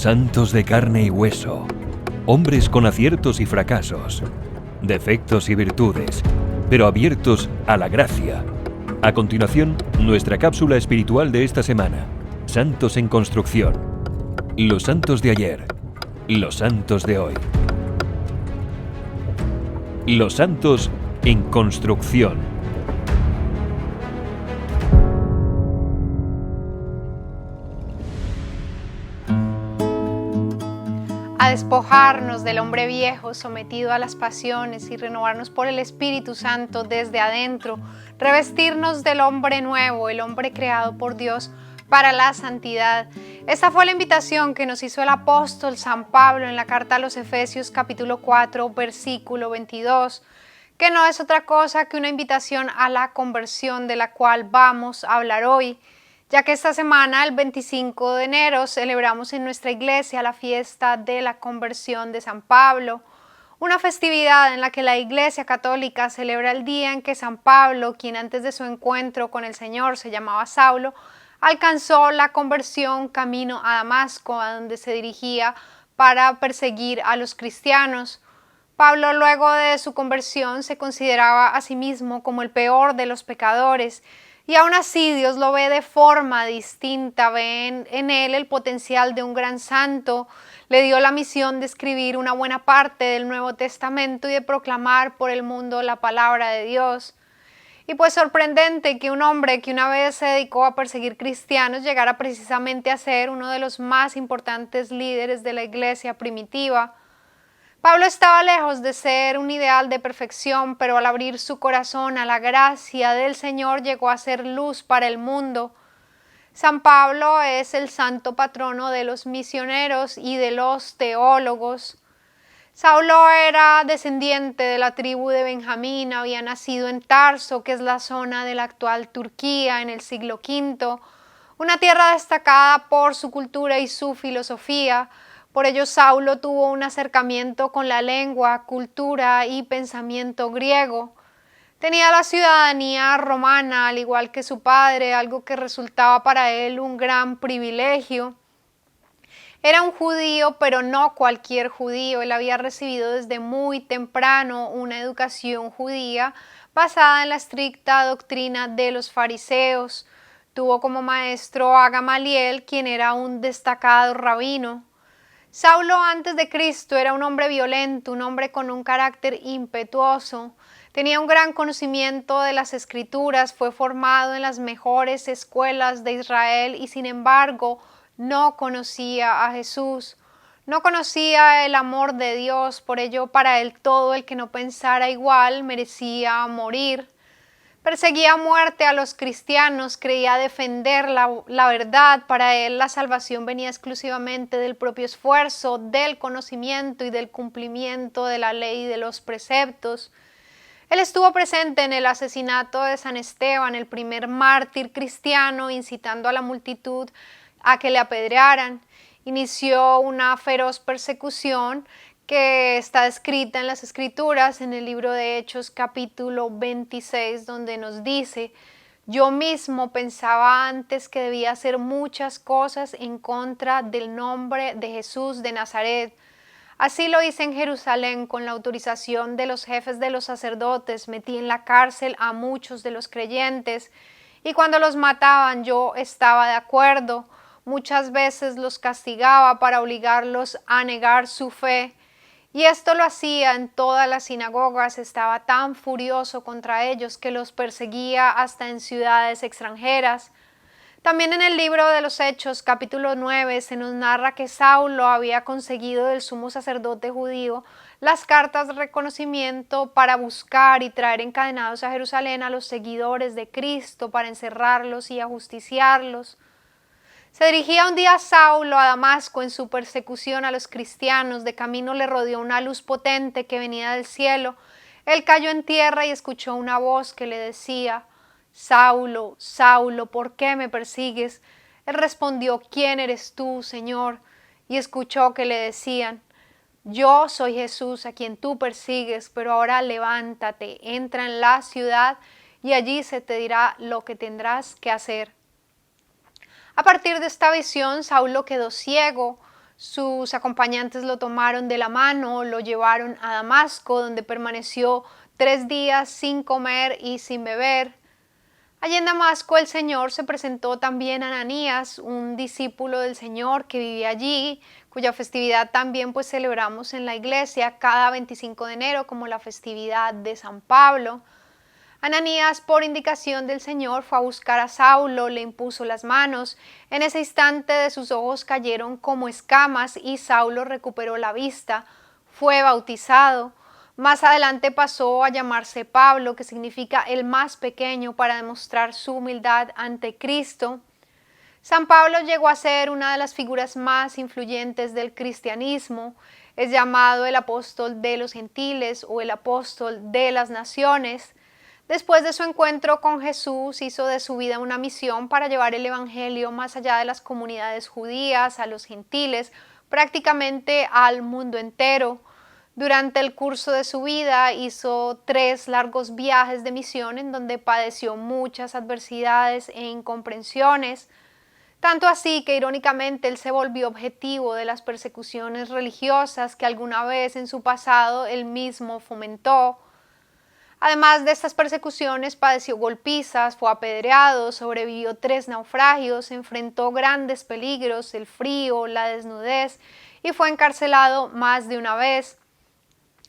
Santos de carne y hueso, hombres con aciertos y fracasos, defectos y virtudes, pero abiertos a la gracia. A continuación, nuestra cápsula espiritual de esta semana. Santos en construcción. Los santos de ayer. Los santos de hoy. Los santos en construcción. A despojarnos del hombre viejo sometido a las pasiones y renovarnos por el Espíritu Santo desde adentro, revestirnos del hombre nuevo, el hombre creado por Dios para la santidad. Esta fue la invitación que nos hizo el apóstol San Pablo en la carta a los Efesios capítulo 4 versículo 22, que no es otra cosa que una invitación a la conversión de la cual vamos a hablar hoy, ya que esta semana, el 25 de enero, celebramos en nuestra iglesia la fiesta de la conversión de San Pablo, una festividad en la que la Iglesia Católica celebra el día en que San Pablo, quien antes de su encuentro con el Señor se llamaba Saulo, alcanzó la conversión camino a Damasco, a donde se dirigía para perseguir a los cristianos. Pablo, luego de su conversión, se consideraba a sí mismo como el peor de los pecadores, y aún así Dios lo ve de forma distinta, ve en él el potencial de un gran santo, le dio la misión de escribir una buena parte del Nuevo Testamento y de proclamar por el mundo la palabra de Dios. Y pues sorprendente que un hombre que una vez se dedicó a perseguir cristianos llegara precisamente a ser uno de los más importantes líderes de la iglesia primitiva. Pablo estaba lejos de ser un ideal de perfección, pero al abrir su corazón a la gracia del Señor llegó a ser luz para el mundo. San Pablo es el santo patrono de los misioneros y de los teólogos. Saulo era descendiente de la tribu de Benjamín, había nacido en Tarso, que es la zona de la actual Turquía, en el siglo V, una tierra destacada por su cultura y su filosofía. Por ello, Saulo tuvo un acercamiento con la lengua, cultura y pensamiento griego. Tenía la ciudadanía romana, al igual que su padre, algo que resultaba para él un gran privilegio. Era un judío, pero no cualquier judío. Él había recibido desde muy temprano una educación judía basada en la estricta doctrina de los fariseos. Tuvo como maestro a Gamaliel, quien era un destacado rabino. Saulo antes de Cristo era un hombre violento, un hombre con un carácter impetuoso. Tenía un gran conocimiento de las Escrituras, fue formado en las mejores escuelas de Israel y sin embargo no conocía a Jesús. No conocía el amor de Dios, por ello para él todo el que no pensara igual merecía morir. Perseguía a muerte a los cristianos, creía defender la verdad. Para él la salvación venía exclusivamente del propio esfuerzo, del conocimiento y del cumplimiento de la ley y de los preceptos. Él estuvo presente en el asesinato de San Esteban, el primer mártir cristiano, incitando a la multitud a que le apedrearan. Inició una feroz persecución que está escrita en las Escrituras, en el libro de Hechos capítulo 26, donde nos dice: yo mismo pensaba antes que debía hacer muchas cosas en contra del nombre de Jesús de Nazaret. Así lo hice en Jerusalén con la autorización de los jefes de los sacerdotes, metí en la cárcel a muchos de los creyentes y cuando los mataban yo estaba de acuerdo. Muchas veces los castigaba para obligarlos a negar su fe. Y esto lo hacía en todas las sinagogas, estaba tan furioso contra ellos que los perseguía hasta en ciudades extranjeras. También en el libro de los Hechos, capítulo 9, se nos narra que Saulo había conseguido del sumo sacerdote judío las cartas de reconocimiento para buscar y traer encadenados a Jerusalén a los seguidores de Cristo para encerrarlos y ajusticiarlos. Se dirigía un día Saulo a Damasco en su persecución a los cristianos. De camino le rodeó una luz potente que venía del cielo. Él cayó en tierra y escuchó una voz que le decía: Saulo, Saulo, ¿por qué me persigues? Él respondió: ¿quién eres tú, Señor? Y escuchó que le decían: yo soy Jesús a quien tú persigues, pero ahora levántate, entra en la ciudad y allí se te dirá lo que tendrás que hacer. A partir de esta visión, Saulo quedó ciego. Sus acompañantes lo tomaron de la mano, lo llevaron a Damasco, donde permaneció 3 días sin comer y sin beber. Allí en Damasco el Señor se presentó también a Ananías, un discípulo del Señor que vivía allí, cuya festividad también pues celebramos en la iglesia cada 25 de enero como la festividad de San Pablo. Ananías, por indicación del Señor, fue a buscar a Saulo, le impuso las manos. En ese instante de sus ojos cayeron como escamas y Saulo recuperó la vista. Fue bautizado. Más adelante pasó a llamarse Pablo, que significa el más pequeño, para demostrar su humildad ante Cristo. San Pablo llegó a ser una de las figuras más influyentes del cristianismo. Es llamado el apóstol de los gentiles o el apóstol de las naciones. Después de su encuentro con Jesús, hizo de su vida una misión para llevar el evangelio más allá de las comunidades judías, a los gentiles, prácticamente al mundo entero. Durante el curso de su vida hizo 3 largos viajes de misión en donde padeció muchas adversidades e incomprensiones, tanto así que irónicamente él se volvió objetivo de las persecuciones religiosas que alguna vez en su pasado él mismo fomentó. Además de estas persecuciones, padeció golpizas, fue apedreado, sobrevivió 3 naufragios, enfrentó grandes peligros, el frío, la desnudez y fue encarcelado más de una vez.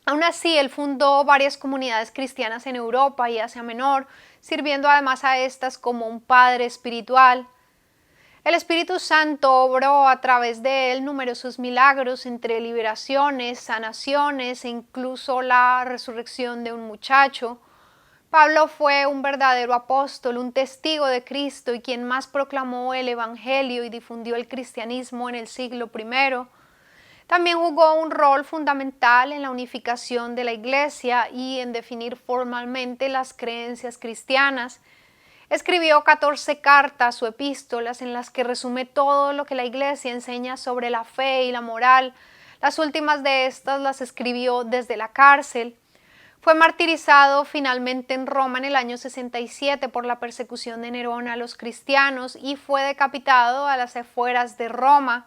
Aún así, él fundó varias comunidades cristianas en Europa y Asia Menor, sirviendo además a estas como un padre espiritual. El Espíritu Santo obró a través de él numerosos milagros entre liberaciones, sanaciones e incluso la resurrección de un muchacho. Pablo fue un verdadero apóstol, un testigo de Cristo y quien más proclamó el Evangelio y difundió el cristianismo en el siglo I. También jugó un rol fundamental en la unificación de la Iglesia y en definir formalmente las creencias cristianas. Escribió 14 cartas o epístolas en las que resume todo lo que la Iglesia enseña sobre la fe y la moral. Las últimas de estas las escribió desde la cárcel. Fue martirizado finalmente en Roma en el año 67 por la persecución de Nerón a los cristianos y fue decapitado a las afueras de Roma.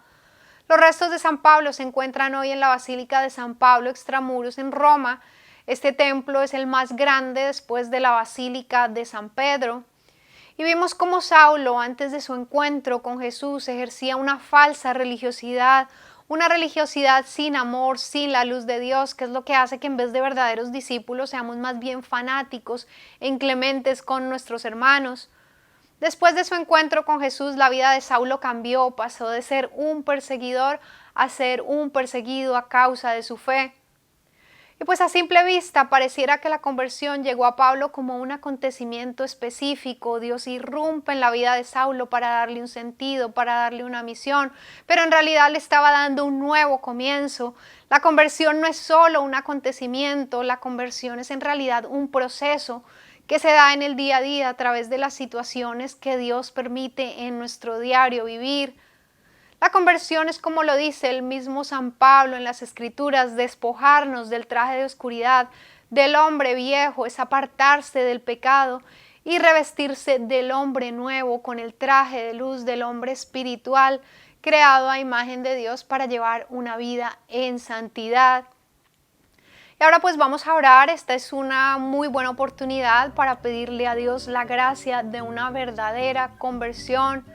Los restos de San Pablo se encuentran hoy en la Basílica de San Pablo Extramuros en Roma. Este templo es el más grande después de la Basílica de San Pedro. Y vimos cómo Saulo, antes de su encuentro con Jesús, ejercía una falsa religiosidad, una religiosidad sin amor, sin la luz de Dios, que es lo que hace que en vez de verdaderos discípulos seamos más bien fanáticos e inclementes con nuestros hermanos. Después de su encuentro con Jesús, la vida de Saulo cambió, pasó de ser un perseguidor a ser un perseguido a causa de su fe. Y pues a simple vista pareciera que la conversión llegó a Pablo como un acontecimiento específico. Dios irrumpe en la vida de Saulo para darle un sentido, para darle una misión, pero en realidad le estaba dando un nuevo comienzo. La conversión no es solo un acontecimiento, la conversión es en realidad un proceso que se da en el día a día a través de las situaciones que Dios permite en nuestro diario vivir. La conversión es, como lo dice el mismo San Pablo en las Escrituras, despojarnos del traje de oscuridad, del hombre viejo, es apartarse del pecado y revestirse del hombre nuevo con el traje de luz del hombre espiritual, creado a imagen de Dios para llevar una vida en santidad. Y ahora pues vamos a orar. Esta es una muy buena oportunidad para pedirle a Dios la gracia de una verdadera conversión.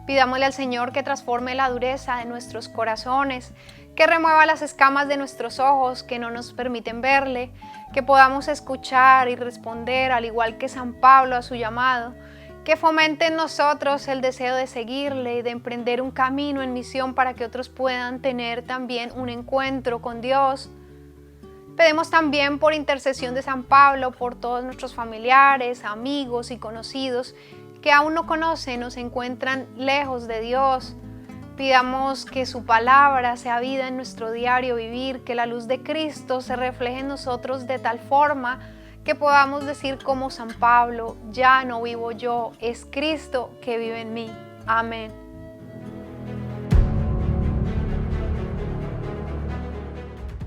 Pidámosle al Señor que transforme la dureza de nuestros corazones, que remueva las escamas de nuestros ojos que no nos permiten verle, que podamos escuchar y responder al igual que San Pablo a su llamado, que fomente en nosotros el deseo de seguirle y de emprender un camino en misión para que otros puedan tener también un encuentro con Dios. Pedimos también por intercesión de San Pablo por todos nuestros familiares, amigos y conocidos que aún no conocen o se encuentran lejos de Dios. Pidamos que su palabra sea vida en nuestro diario vivir, que la luz de Cristo se refleje en nosotros de tal forma que podamos decir como San Pablo: ya no vivo yo, es Cristo que vive en mí. Amén.